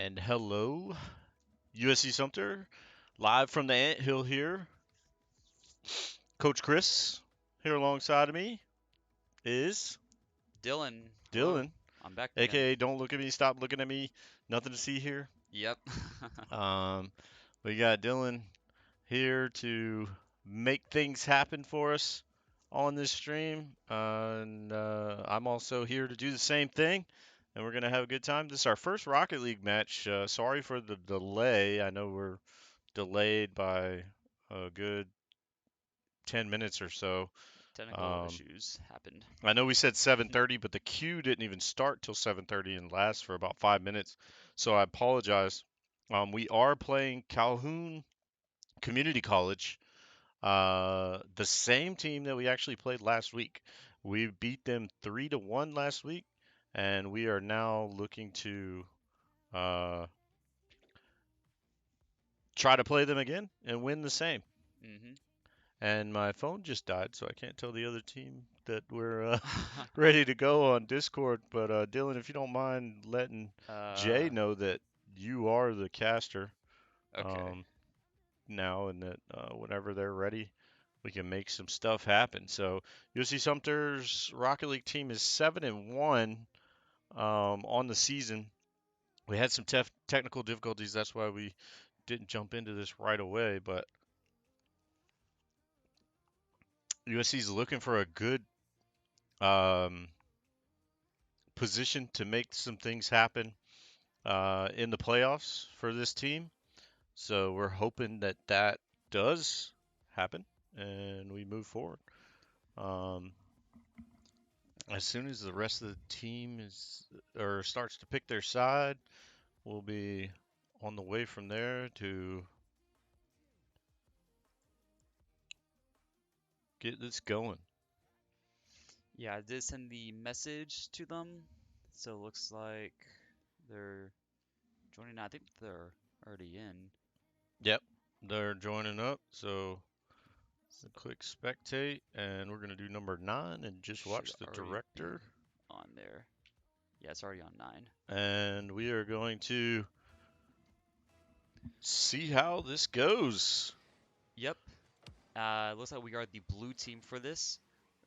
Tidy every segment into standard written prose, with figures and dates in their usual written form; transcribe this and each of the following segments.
And hello, USC Sumter, live from the Ant Hill here. Coach Chris here alongside of me is Dylan, hello. Dylan, I'm back again. aka Don't Look at Me, Stop Looking at Me, Nothing to See Here. Yep. Um, we got Dylan here to make things happen for us on this stream, and I'm also here to do the same thing. And we're gonna have a good time. This is our first Rocket League match. Sorry for the delay. I know we're delayed by a good 10 minutes or so. Technical Um, issues happened. I know we said 7:30, but the queue didn't even start till 7:30 and lasts for about 5 minutes. So I apologize. We are playing Calhoun Community College, the same team that we actually played last week. We beat them 3-1 last week, and we are now looking to uh, try to play them again and win the same. hmm And my phone just died, so I can't tell the other team that we're ready to go on Discord. But Dylan, if you don't mind letting Jay uh, know that you are the caster okay. um, now, and that whenever they're ready, we can make some stuff happen. So USC Sumter's Rocket League team is 7-1 on the season. We had some technical difficulties, that's why we didn't jump into this right away. But USC is looking for a good um, position to make some things happen in the playoffs for this team. So we're hoping that that does happen and we move forward. Um, as soon as the rest of the team is or starts to pick their side, we'll be on the way from there to get this going. Yeah, I did send the message to them. So it looks like they're joining. I think they're already in. Yep, they're joining up. So click spectate, and we're gonna do number 9 and just Should watch the already be director. on there. Yeah, it's already on 9. And we are going to see how this goes. Yep. Looks like we are the blue team for this.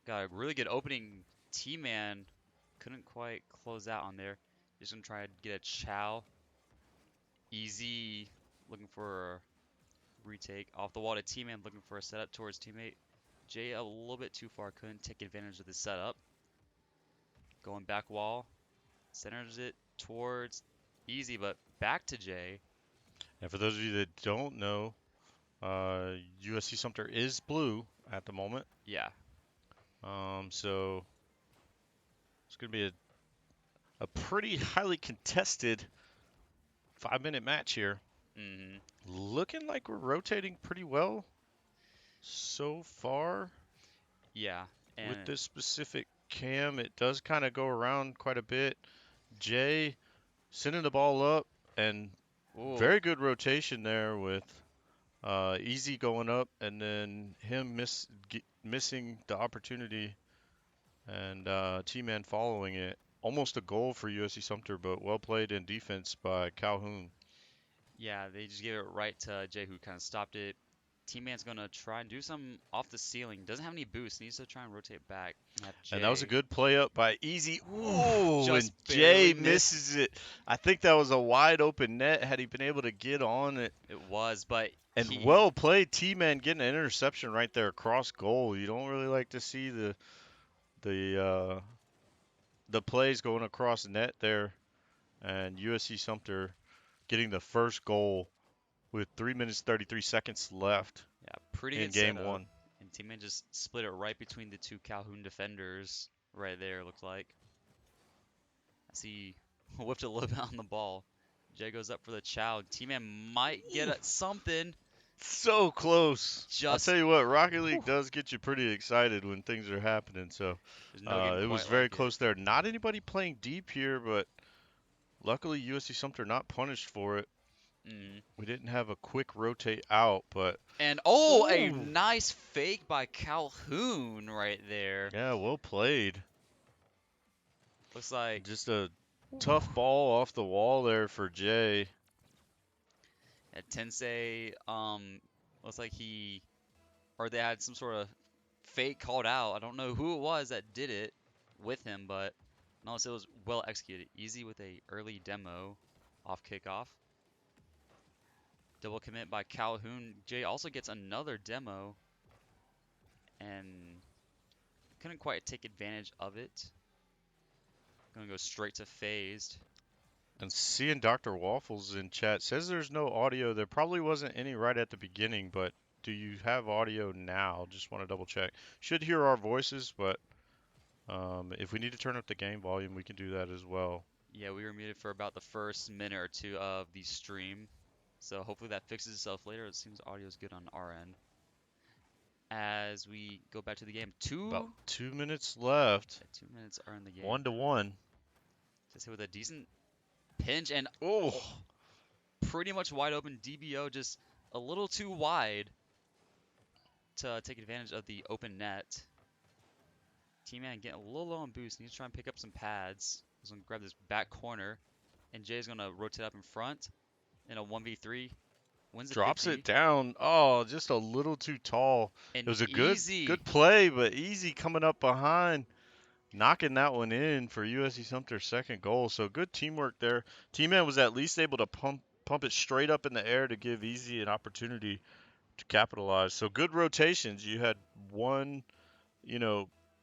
Got a really good opening. T-Man couldn't quite close out on there. Just gonna try to get a chow. Easy looking for a retake. Off the wall to T-Man looking for a setup towards teammate. Jay a little bit too far. Couldn't take advantage of the setup. Going back wall. Centers it towards Easy, but back to Jay. And for those of you that don't know, USC Sumter is blue at the moment. Yeah. So it's going to be a pretty highly contested 5-minute match here. hmm Looking like we're rotating pretty well so far Yeah. with And this specific cam. It does kind of go around quite a bit. Jay sending the ball up and ooh, very good rotation there with Easy going up and then him missing the opportunity and T-Man following it. Almost a goal for USC Sumter, but well played in defense by Calhoun. yeah, they just gave it right to Jay who kind of stopped it. T-Man's gonna try and do some off the ceiling. Doesn't have any boost. Needs to try and rotate back. And have And that was a Jay. good play up by Easy. Ooh, Oh, and just Jay barely missed. misses it. I think that was a wide open net had he been able to get on it. It was, but And he, well played, T-Man getting an interception right there across goal. You don't really like to see the the plays going across net there. And USC Sumter getting the first goal with 3 minutes 33 seconds left yeah, pretty in good game setup. one. And T-Man just split it right between the two Calhoun defenders right there, looked like. I see whipped a little bit on the ball. Jay goes up for the chow. T-Man might get Ooh, at something. so close. I'll tell Just, you what, Rocket League whew, does get you pretty excited when things are happening. So there's no game it was quite very like it. close there. Not anybody playing deep here, but luckily USC Sumter not punished for it. Mm. We didn't have a quick rotate out, but And oh, a ooh, nice fake by Calhoun right there. yeah, well played. Looks like Just a Tough ball off the wall there for Jay. At Tensei, looks like or they had some sort of fake called out. I don't know who it was that did it with him, but nonetheless, it was well executed. Easy with a early demo off kickoff. Double commit by Calhoun. Jay also gets another demo and couldn't quite take advantage of it. Gonna go straight to phased. And seeing Dr. Waffles in chat says there's no audio. There probably wasn't any right at the beginning, but do you have audio now? Just want to double check. Should hear our voices, but if we need to turn up the game volume, we can do that as well. Yeah, we were muted for about the first minute or two of the stream. So hopefully that fixes itself later. It seems audio is good on our end. As we go back to the game, About 2 minutes left. 2 minutes are in the game. 1-1. Just hit with a decent pinch and Oh, pretty much wide open. DBO just a little too wide to take advantage of the open net. T-Man getting a little low on boost. Needs to try and pick up some pads. He's going to grab this back corner. And Jay's going to rotate up in front in a 1v3. Wins the drops 50. it down. Oh, just a little too tall. And It was a easy. good play, but easy coming up behind, knocking that one in for USC Sumter's second goal. So good teamwork there. T-Man was at least able to pump it straight up in the air to give Easy an opportunity to capitalize. So good rotations. You had one,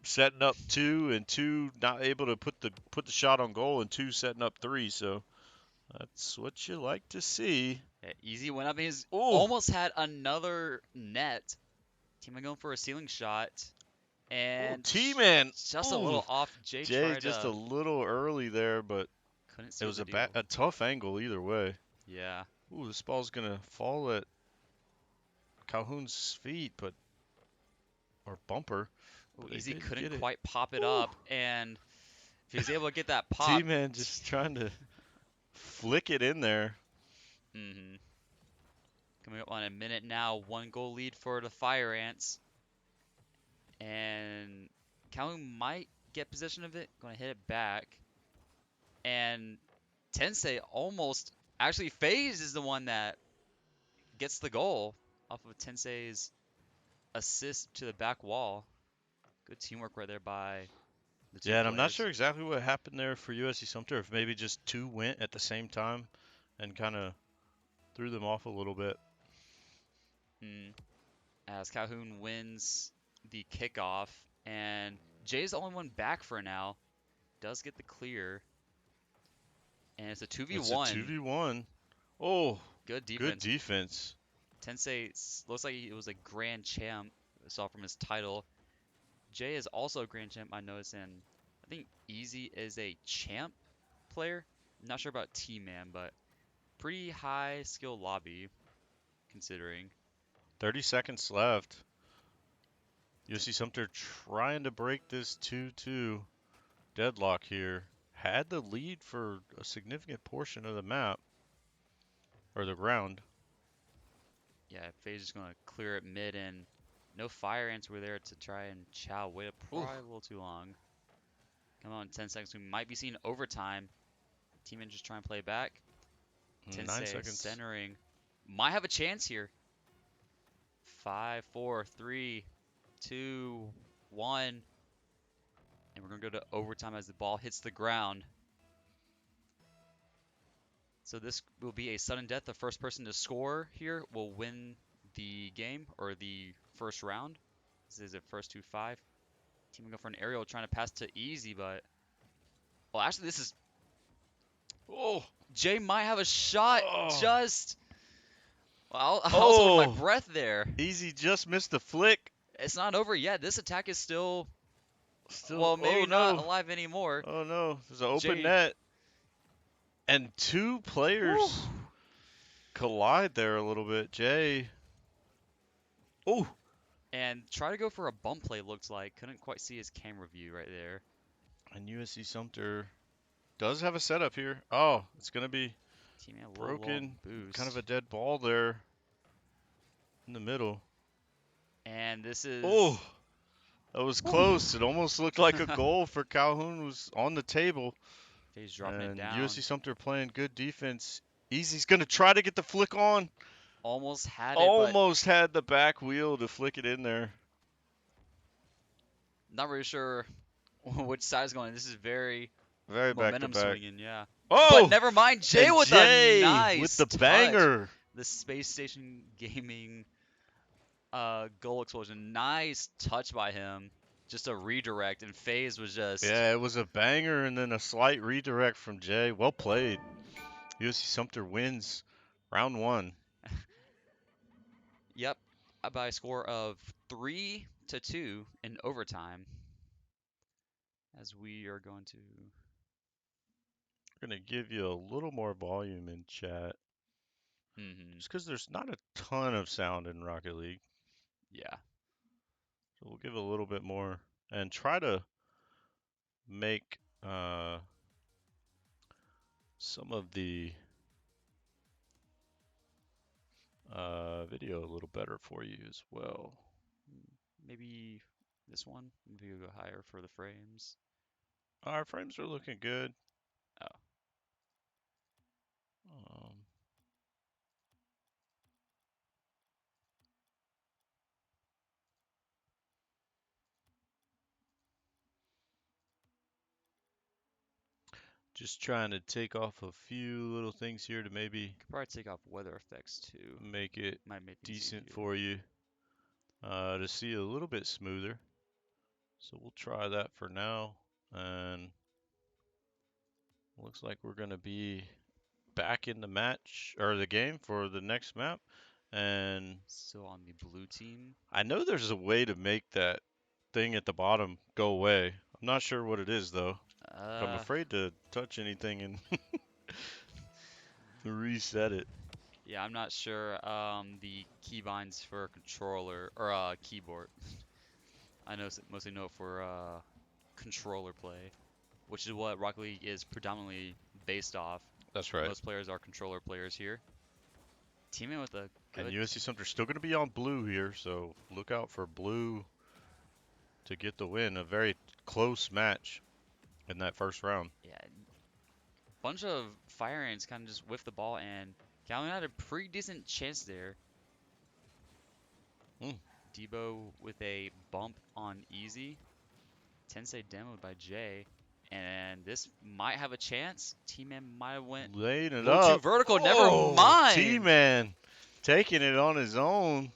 setting up two, and two not able to put the shot on goal, and two setting up three. So that's what you like to see. Yeah, easy went up. He's Ooh. almost had another net. T-Man going for a ceiling shot. And T-Man just a little off. Jay tried just a little early there, but couldn't see it was the a tough angle either way. Yeah. Ooh, this ball's gonna fall at Calhoun's feet, or bumper. Ooh, But easy they did couldn't get it. quite pop it Ooh. up, and if he was able to get that pop. T-Man just trying to flick it in there. Mm-hmm. Coming up on a minute now, 1-goal lead for the Fire Ants. And Calhoun might get possession of it. Going to hit it back. And Tensei almost, actually FaZe is the one that gets the goal off of Tensei's assist to the back wall. Good teamwork right there by the two Yeah, and I'm not players. sure exactly what happened there for USC Sumter. If maybe just two went at the same time and kind of threw them off a little bit. As Calhoun wins the kickoff, and Jay's the only one back for now. Does get the clear, and it's a 2v1. It's a 2v1. Oh, good defense. Good defense. Tensei looks like it was a grand champ. I saw from his title. Jay is also a grand champ, I noticed, and I think Easy is a champ player. I'm not sure about T-Man, but pretty high skill lobby, considering. 30 seconds left. USC Sumter trying to break this 2-2 deadlock here. Had the lead for a significant portion of the map, or the ground. Yeah, FaZe is going to clear it mid, and no Fire Ants were there to try and chow. Waited probably a little too long. Come on, 10 seconds. We might be seeing overtime. Team just try and play back. 9 seconds. Centering. Might have a chance here. 5, 4, 3, 2, 1. And we're going to go to overtime as the ball hits the ground. So this will be a sudden death. The first person to score here will win the game, or the first round. This is a first 2-5. Team will go for an aerial trying to pass to Easy, but... Well, actually, this is... Oh! Jay might have a shot. Just... Well, I was holding my breath there. Easy just missed the flick. It's not over yet. This attack is still well, maybe not alive anymore. Oh no, there's an open net. And two players collide there a little bit. Jay. Oh! And try to go for a bump play, looks like. Couldn't quite see his camera view right there. And USC Sumter does have a setup here. Oh, it's going to be broken. Kind of a dead ball there in the middle. And this is... Oh! That was close. It almost looked like a goal for Calhoun. Was on the table. Faye's dropping it And USC down. Sumter playing good defense. Easy's going to try to get the flick on. Almost had it, but Almost had the back wheel to flick it in there. not really sure which side is going. This is very Very back to momentum back. swinging, yeah. But Oh! never mind, Jay And with a Jay with nice the touch. banger. The Space Station Gaming goal explosion. Nice touch by him. Just a redirect, and FaZe was just, Yeah, it was a banger and then a slight redirect from Jay. Well played. USC Sumter wins round one. yep, by a score of 3-2 in overtime. As we are going to, We're going to give you a little more volume in chat. hmm Just because there's not a ton of sound in Rocket League. yeah, So we'll give a little bit more and try to make some of the video a little better for you as well. maybe this one. Maybe we'll go higher for the frames. Our frames are looking good. Oh, Um, just trying to take off a few little things here to maybe could probably take off weather effects too. make it Might make things decent easier. for you to see a little bit smoother. So we'll try that for now. And looks like we're going to be back in the match or the game for the next map. And Still on the blue team. I know there's a way to make that thing at the bottom go away. I'm not sure what it is though. But I'm Uh, afraid to touch anything and reset it. yeah, I'm not sure. The keybinds for controller or keyboard. I mostly know it for controller play, which is what Rocket League is predominantly based off. That's right. Most players are controller players here. Teaming with a And good, USC Sumter's still going to be on blue here, so look out for blue to get the win. A very close match in that first round. yeah, bunch of fire ants kind of just whiffed the ball, and Calhoun had a pretty decent chance there. Mm. Debo with a bump on easy. Tensei demoed by Jay. And this might have a chance. T-Man might have went Laying a it little too up. vertical. Never Oh, mind. T-Man taking it on his own. I,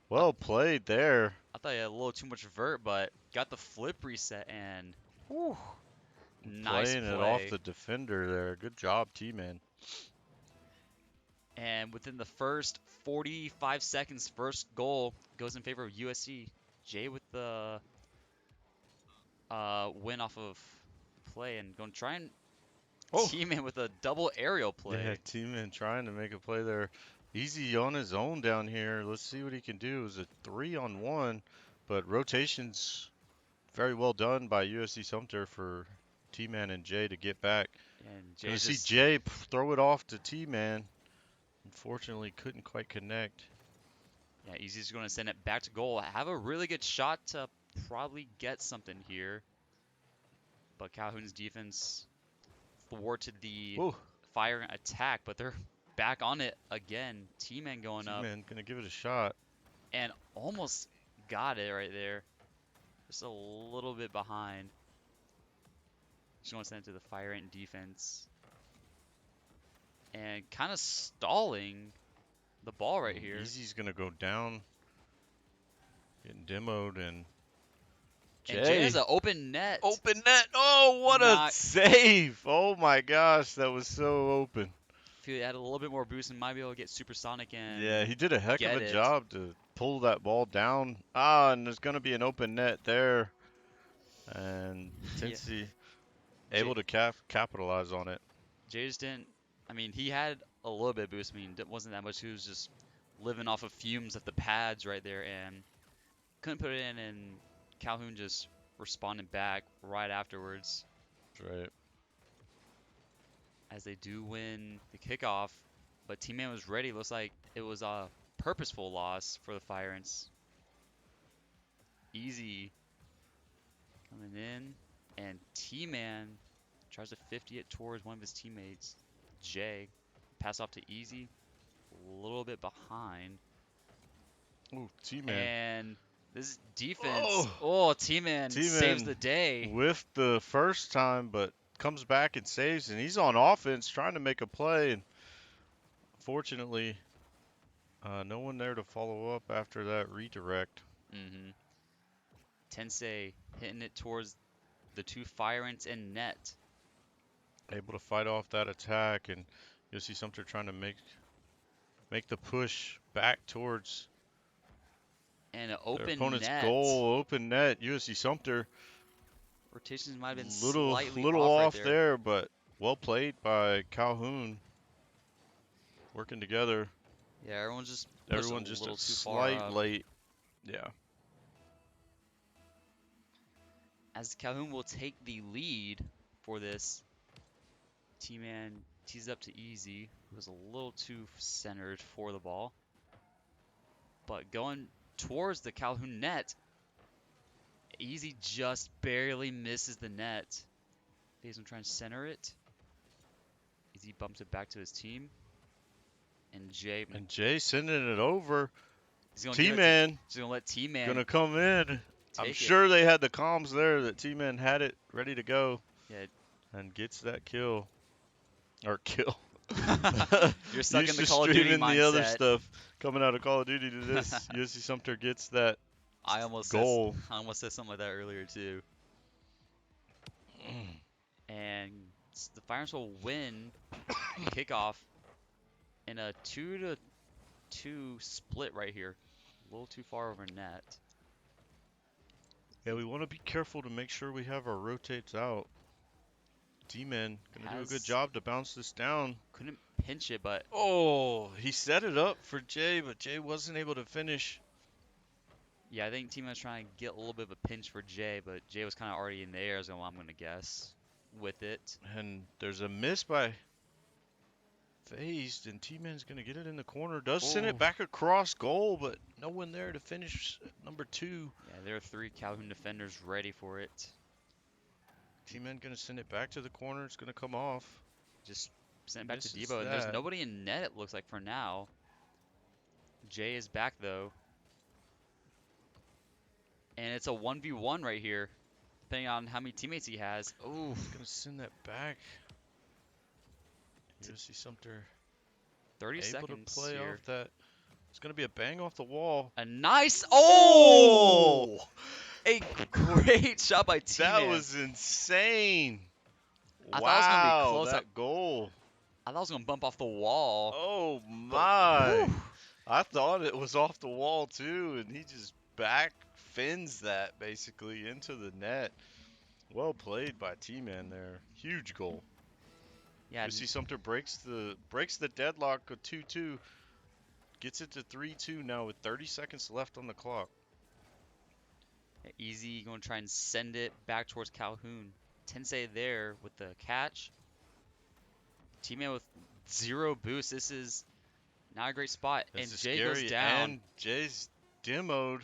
Well played there. I thought he had a little too much vert, but got the flip reset and Whew. nice Playing it off play. the defender there. Good job, T-Man. And within the first 45 seconds, first goal goes in favor of USC. Jay with the win off of play and going to try and Oh, team in with a double aerial yeah, play. T-Man trying to make a play there. Easy on his own down here. Let's see what he can do. It was a 3-on-1, but rotations very well done by USC Sumter for T-Man and Jay to get back. And Gonna Jay see just, Jay throw it off to T-Man. Unfortunately, couldn't quite connect. yeah, Easy's going to send it back to goal. Have a really good shot to probably get something here. But Calhoun's defense thwarted the Whoa, fire attack, but they're back on it again. T-Man going up T-Man gonna give it a shot. and almost got it right there. Just a little bit behind. Just going to send it to the fire ant defense. And kind of stalling the ball right here. Easy's gonna go down, getting demoed, and And Jay Jay has an open net. open net. Oh, what a Not save! Oh my gosh, that was so open. if he had a little bit more boost and might be able to get supersonic Yeah, and he did a heck of get a it. job to pull that ball down. Ah, and there's gonna be an open net there, and Yeah, Tennessee Jay, able to capitalize on it. Jay just didn't. I mean, he had a little bit of boost. I mean, it wasn't that much. He was just living off of fumes of the pads right there and couldn't put it in. And Calhoun just responded back right afterwards That's right. as they do win the kickoff. But T-Man was ready. Looks like it was a purposeful loss for the Fire Ants. Easy coming in, and T-Man Tries to 50 it towards one of his teammates, Jay. Pass off to Easy. A little bit behind. Ooh, T-Man. And this defense. Oh, Oh, T-Man saves T-Man the day. whiffed the first time, but comes back and saves, and he's on offense trying to make a play, and fortunately, no one there to follow up after that redirect. Mm-hmm. Tensei hitting it towards the two fire ants in net. Able to fight off that attack, and you'll see Sumter trying to make the push back towards And an their open opponent's net. goal, open net. USC Sumter, Rotations might have been little slightly little off right off there. there, but well played by Calhoun. Working together. Yeah, everyone's just pushed a Everyone just a little too far slight up. late. Yeah. As Calhoun will take the lead for this. T-Man tees up to Easy, who was a little too centered for the ball. But going towards the Calhoun net, Easy just barely misses the net. He's gonna try and center it. Easy bumps it back to his team. And Jay, And Jay sending it over. he's gonna give it to, T-Man he's gonna let T-Man gonna come in. I'm take it. sure they had the comms there that T-Man had it ready to go Yeah. and gets that kill. Or kill. You're stuck in Used the to Call of Duty streaming the other mindset. stuff coming out of Call of Duty to this. USC Sumter gets that I almost said goal. I almost said something like that earlier too. And the Fires will win the kickoff in a 2-2 split right here. A little too far over net. Yeah, we want to be careful to make sure we have our rotates out. D-Man gonna do a good Has job to bounce this down. couldn't pinch it, but Oh, he set it up for Jay, but Jay wasn't able to finish. yeah, I think Team was trying to get a little bit of a pinch for Jay, but Jay was kind of already in the air, so I'm gonna guess with it. And there's a miss by Phased, and T-Man's gonna get it in the corner. Does send it Oh, back across goal, but no one there to finish number 2. yeah, there are 3 Calhoun defenders ready for it. T-Man gonna send it back to the corner. It's gonna come off. Just sent it back to Misses Debo, and there's that. nobody in net, it looks like, for now. Jay is back, though. And it's a 1v1 right here, depending on how many teammates he has. Oh, He's gonna send that back. USC Sumter 30 able to seconds play here. off that. It's gonna be a bang off the wall. A nice, oh! Oh! A great shot by That T-Man. was insane. I thought it was gonna be Wow, close. that goal. I thought it was gonna bump off the wall. Oh But my. whew, I thought it was off the wall too, and he just back fins that basically into the net. Well played by T-Man there. Huge goal. yeah, You see Sumter breaks the deadlock of 2-2. Gets it to 3-2 now with 30 seconds left on the clock. Easy gonna try and send it back towards Calhoun. Tensei there with the catch. T-Man with 0 boost. This is not a great spot. This And is Jay goes scary, down. and Jay's demoed.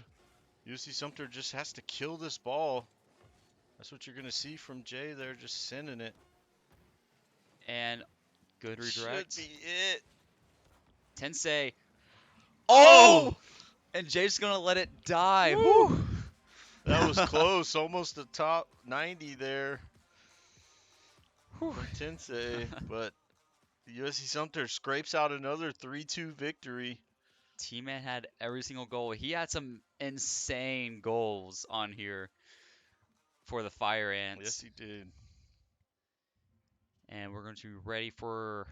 UC Sumter just has to kill this ball. That's what you're going to see from Jay there, just sending it. And good redirect. Should be it. Tensei. Oh! Oh! And Jay's gonna let it die. Woo! Whew. That was close, almost the top 90 there Whew. from Tensei, but USC Sumter scrapes out another 3-2 victory. T-Man had every single goal. He had some insane goals on here for the Fire Yes, Ants. he did. And we're going to be ready for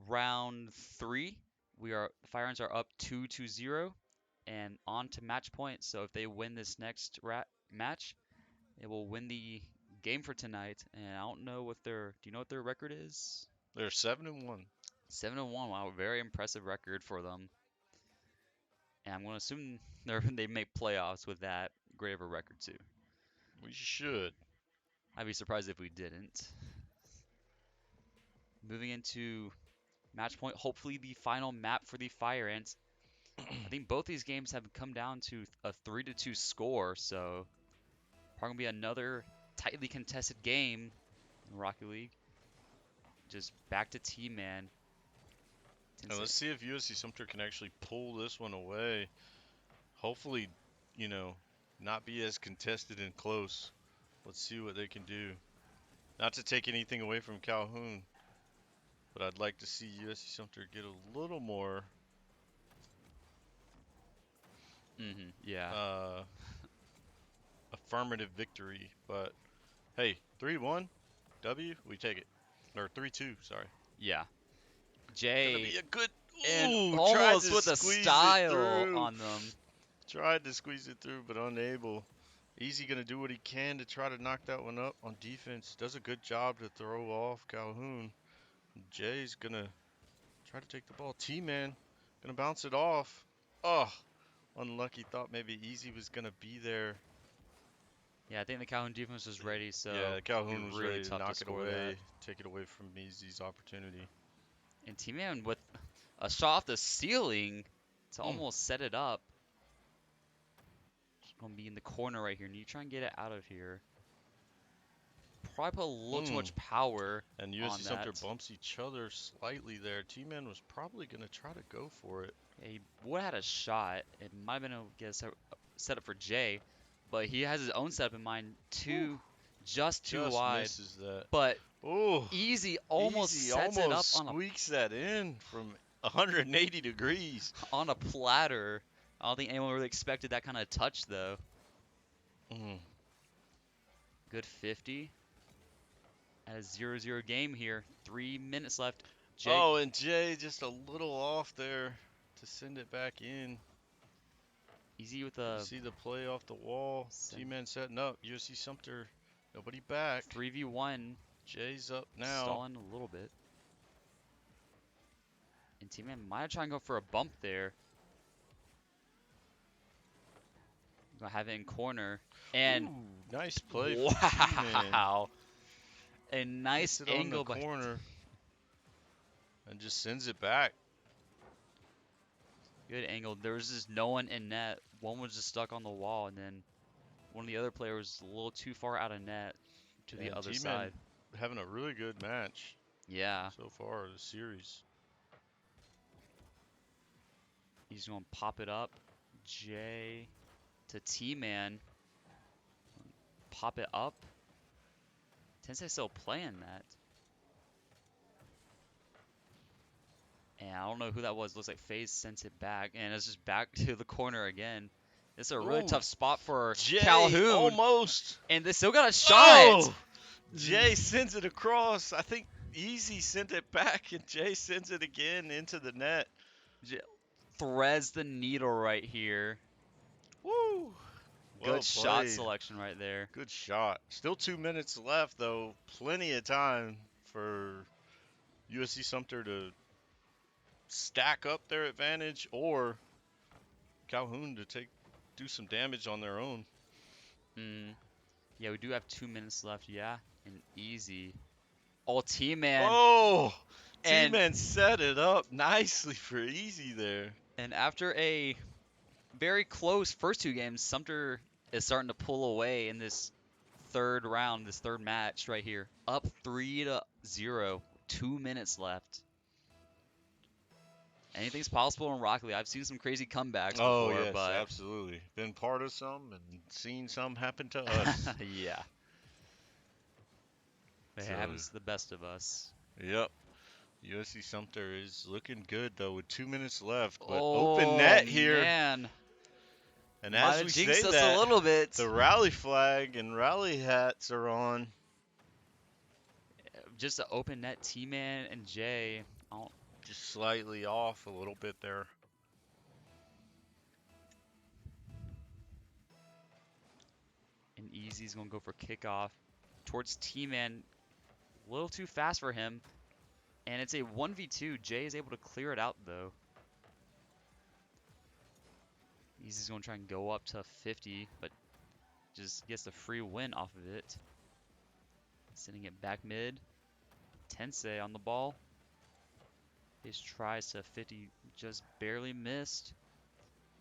round 3. The Fire Ants are up 2-0 and on to match point. So if they win this next match, they will win the game for tonight. And I don't know what do you know what their record is? They're 7-1. 7-1. Wow, very impressive record for them. And I'm going to assume they make playoffs with that great of a record too. We should. I'd be surprised if we didn't. Moving into match point, hopefully the final map for the Fire Ants. I think both these games have come down to a 3-2 score, so probably gonna be another tightly contested game in Rocket League. Just back to T-Man. And Tensei. let's see if USC Sumter can actually pull this one away. Hopefully, you know, not be as contested and close. Let's see what they can do. Not to take anything away from Calhoun, but I'd like to see USC Sumter get a little more Yeah. uh, affirmative victory. But hey, 3-1 W, we take it. Or 3-2, sorry. Yeah. Gonna Jay be a good. and Ooh, tried almost to with a squeeze it style through. on them. Tried to squeeze it through, but unable. Easy gonna do what he can to try to knock that one up on defense. Does a good job to throw off Calhoun. Jay's gonna try to take the ball. T-Man gonna bounce it off. Oh, unlucky. Thought maybe Easy was gonna be there. Yeah, I think the Calhoun defense was ready, so Yeah, it'd be Calhoun was really ready to tough to knock it score that. away, take it away from Easy's opportunity. And T-Man with a shot off the ceiling to Mm. almost set it up. Gonna be in the corner right here, and you try and get it out of here. Probably put a little too Mm. much power And USC on Sumter that. bumps each other slightly there. T-Man was probably gonna try to go for it. Yeah, he would have had a shot. It might have been able to get a set up for Jay, but he has his own setup in mind, Whew. just too Just wide. misses that. But Oh, Easy almost Easy sets it up almost on squeaks that in from 180 degrees. a platter. I don't think anyone really expected that kind of touch though. Mm. Good 50. At a 0-0 game here. 3 minutes left. Jay, Oh, and Jay just a little off there to send it back in. Easy with You a see the play off the wall. T-Man setting up. USC Sumter, nobody back. 3v1. Jay's up now. Stalling a little bit. And T-Man might try and go for a bump there. Gonna have it in corner. And Ooh, nice play from T-Man. wow. A nice Gets it on the angle by corner and just sends it back. good angle. There was just no one in net. One was just stuck on the wall, and then one of the other players was a little too far out of net to the And other T-Man side. having a really good match Yeah. so far this series. He's gonna pop it up. J to T-Man. Pop it up. Tensei still playing that. And I don't know who that was. Looks like FaZe sent it back. And it's just back to the corner again. This is a really Ooh, tough spot for Jay Calhoun. almost. And they still got a shot. Oh, Jay sends it across. I think Easy sent it back, and Jay sends it again into the net. Threads the needle right here. Woo! Well Good shot played. selection right there. Good shot. Still 2 minutes left, though. Plenty of time for USC Sumter to stack up their advantage or Calhoun to do some damage on their own. Yeah, we do have 2 minutes left. Yeah, and Easy. Oh, T-Man. Oh! And T-Man set it up nicely for Easy there. and after a very close first 2 games, Sumter is starting to pull away in this third round, this third match right here. Up 3-0. 2 minutes left. Anything's possible in Rocket League. I've seen some crazy comebacks Oh, before, yes, but absolutely. Been part of some and seen some happen to us. yeah, it So, happens to the best of us. yep. USC Sumter is looking good, though, with 2 minutes left. But open Oh net here. man, And might as have we jinxed say us that, a little bit. the rally flag and rally hats are on. Just an open net, T-Man and Jay. Just slightly off a little bit there. And Easy's gonna go for kickoff towards T-Man. A little too fast for him. And it's a 1v2. Jay is able to clear it out though. Easy's gonna try and go up to 50, but just gets the free win off of it. Sending it back mid. Tensei on the ball. His tries to 50 just barely missed.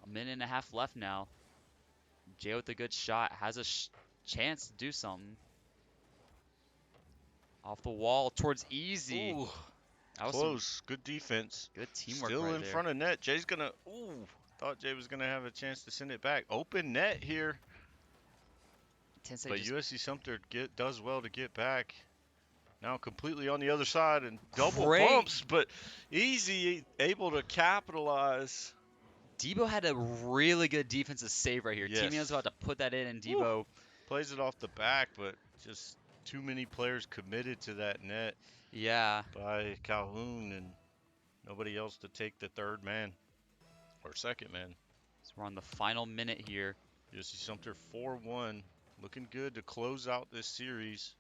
A minute and a half left now. Jay with a good shot has a chance to do something. Off the wall towards easy. Ooh, That was some close. Good defense. good teamwork Still right in there. front of net. Jay's gonna. Ooh, thought Jay was gonna have a chance to send it back. Open net here, 10 but just USC Sumter does well to get back. Now completely on the other side and double great. bumps, but easy able to capitalize. Debo had a really good defensive save right here. Team was Yes. about to put that in, and Woo. Debo, Plays it off the back, but just too many players committed to that net yeah. by Calhoun and nobody else to take the third man or second man. So we're on the final minute here. USC Sumter 4-1. Looking good to close out this series.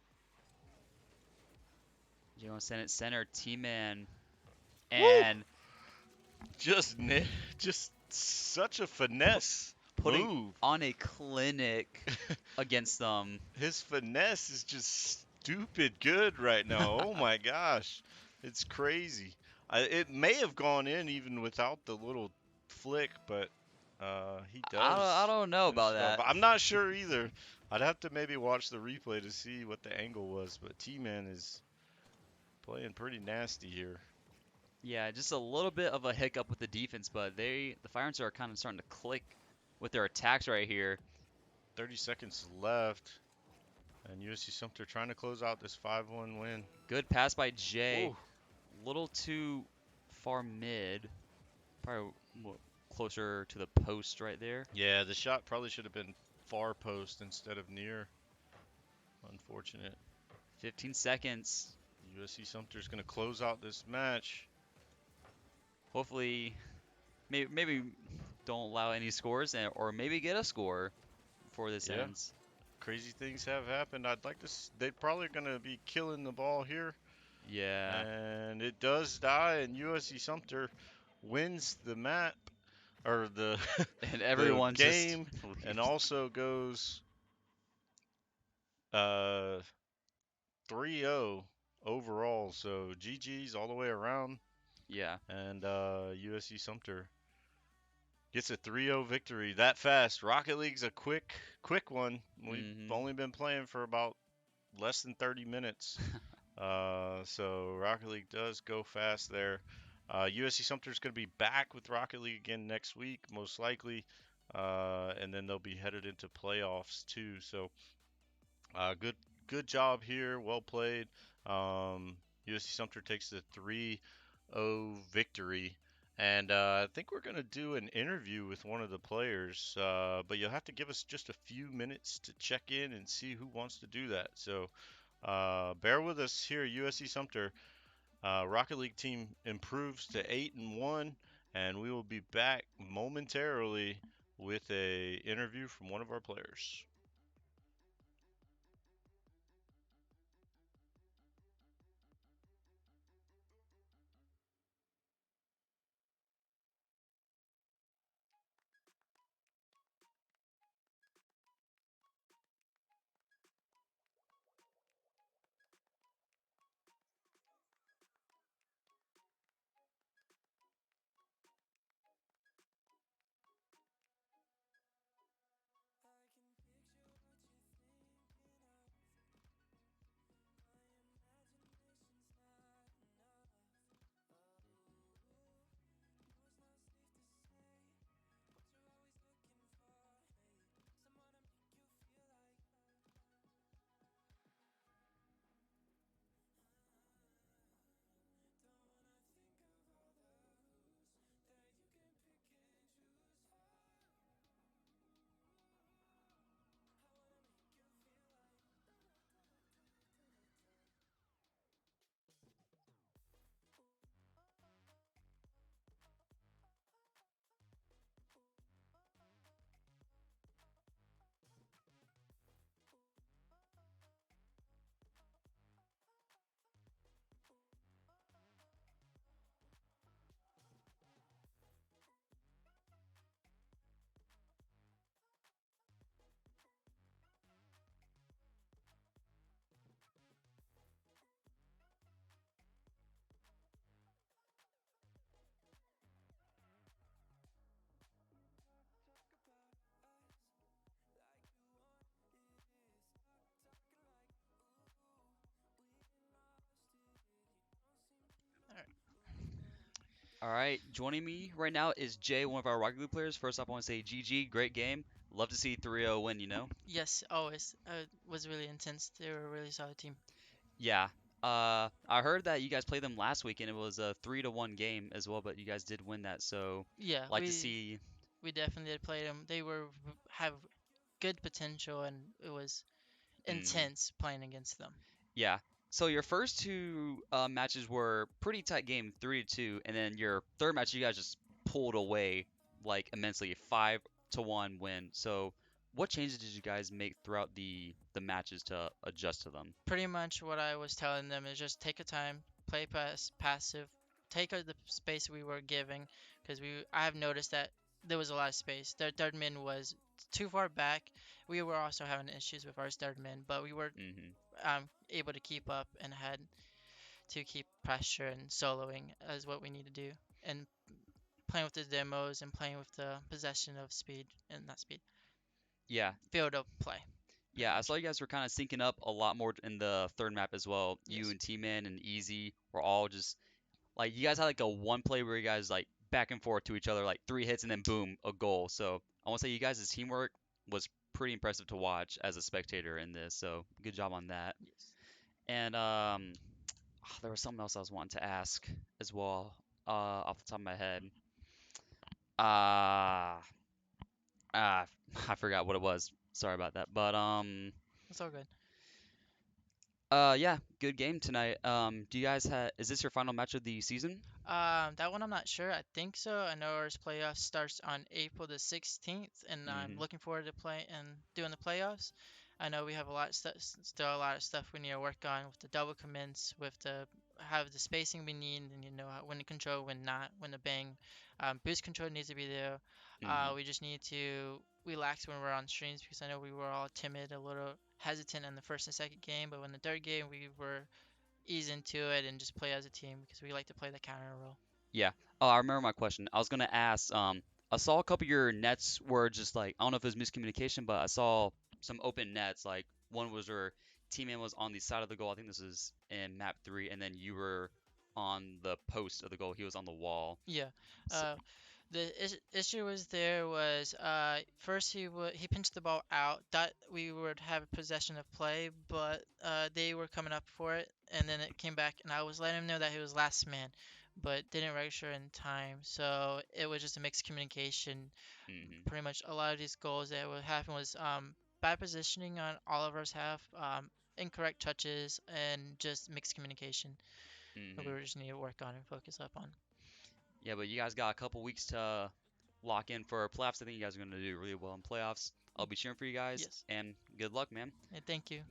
Jalen Senate center, T-Man, Woo! and Just just such a finesse putting move. on a clinic against them. His finesse is just stupid good right now. Oh my gosh. It's crazy. It may have gone in even without the little flick, but he I does don't know finish about it off. that. I'm not sure either. I'd have to maybe watch the replay to see what the angle was, but T-Man is playing pretty nasty here. Yeah, just a little bit of a hiccup with the defense, but the Fire Ants are kind of starting to click with their attacks right here. 30 seconds left, and USC Sumter trying to close out this 5-1 win. Good pass by Jay. Woo! Little too far mid. Probably closer to the post right there. Yeah, the shot probably should have been far post instead of near. Unfortunate. 15 seconds. USC Sumter's going to close out this match. Hopefully, maybe don't allow any scores, or maybe get a score before this Yeah, ends. crazy things have happened. I'd like to. They're probably going to be killing the ball here, Yeah, and it does die, and USC Sumter wins the map or the and the everyone just game, and leaves. also goes uh 3-0 overall. So GG's all the way around, Yeah. and USC Sumter gets a 3-0 victory that fast. Rocket League's a quick one. We've Hmm. only been playing for about less than 30 minutes. So Rocket League does go fast there. USC Sumter's going to be back with Rocket League again next week, most likely. And then they'll be headed into playoffs too. So good job here. Well played. USC Sumter takes the 3-0 victory. And I think we're going to do an interview with one of the players, but you'll have to give us just a few minutes to check in and see who wants to do that. So bear with us here at USC Sumter. Rocket League team improves to 8-1, and we will be back momentarily with a interview from one of our players. All right, joining me right now is Jay, one of our Rocket League players. First off, I want to say GG, great game. Love to see 3-0 win, you know? Yes, always. It was really intense. They were a really solid team. Yeah. I heard that you guys played them last week and it was a 3-1 game as well, but you guys did win that. So, Yeah, like to see. we definitely did play them. They were have good potential, and it was Mhm. intense playing against them. Yeah. So your first two matches were pretty tight game, 3-2, and then your third match you guys just pulled away like immensely, 5-1 win. So what changes did you guys make throughout the matches to adjust to them? Pretty much what I was telling them is just take a time, play passive, take the space we were giving, because I have noticed that there was a lot of space. Their third min was too far back. We were also having issues with our third min, but we were Hmm. able to keep up and had to keep pressure and soloing as what we need to do. And playing with the demos and playing with the possession of speed and not speed, Yeah. field of play, pretty Yeah, I saw much. you guys were kind of syncing up a lot more in the third map as well. You Yes. and T-Man and Easy were all just like you guys had like a one play where you guys like back and forth to each other, like three hits and then boom, a goal. So I want to say you guys' teamwork was pretty impressive to watch as a spectator in this. So good job on that. Yes. And there was something else I was wanting to ask as well, off the top of my head. Uh, I forgot what it was. Sorry about that. But It's all good. yeah, good game tonight. Do you guys have? Is this your final match of the season? That one I'm not sure. I think so. I know our playoff starts on April the 16th, and I'm Mm-hmm. looking forward to play and doing the playoffs. I know we have a lot of stuff, still a lot of stuff we need to work on with the double commits, with the have the spacing we need, and when to control, when not, when to bang. Boost control needs to be there. Mm-hmm. We just need to relax when we're on streams because I know we were all timid, a little hesitant in the first and second game, but when the third game we were ease into it and just play as a team because we like to play the counter role. Yeah. Oh, I remember my question. I was gonna ask, I saw a couple of your nets were just like, I don't know if it was miscommunication, but I saw some open nets. Like one was where teammate was on the side of the goal. I think this is in map 3, and then you were on the post of the goal. He was on the wall. Yeah. So, Uh, the issue was there was first he pinched the ball out, thought we would have possession of play, but they were coming up for it, and then it came back, and I was letting him know that he was last man, but didn't register in time, so it was just a mixed communication. mm-hmm, Pretty much a lot of these goals that would happen was bad positioning on all of us half, incorrect touches, and just mixed communication that mm-hmm. we just need to work on and focus up on. Yeah, but you guys got a couple weeks to lock in for playoffs. I think you guys are gonna do really well in playoffs. I'll be cheering for you guys, Yes. and good luck, man. And thank you.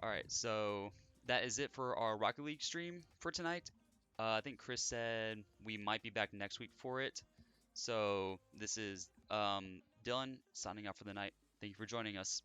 All right, so that is it for our Rocket League stream for tonight. I think Chris said we might be back next week for it. So this is Dylan signing off for the night. Thank you for joining us.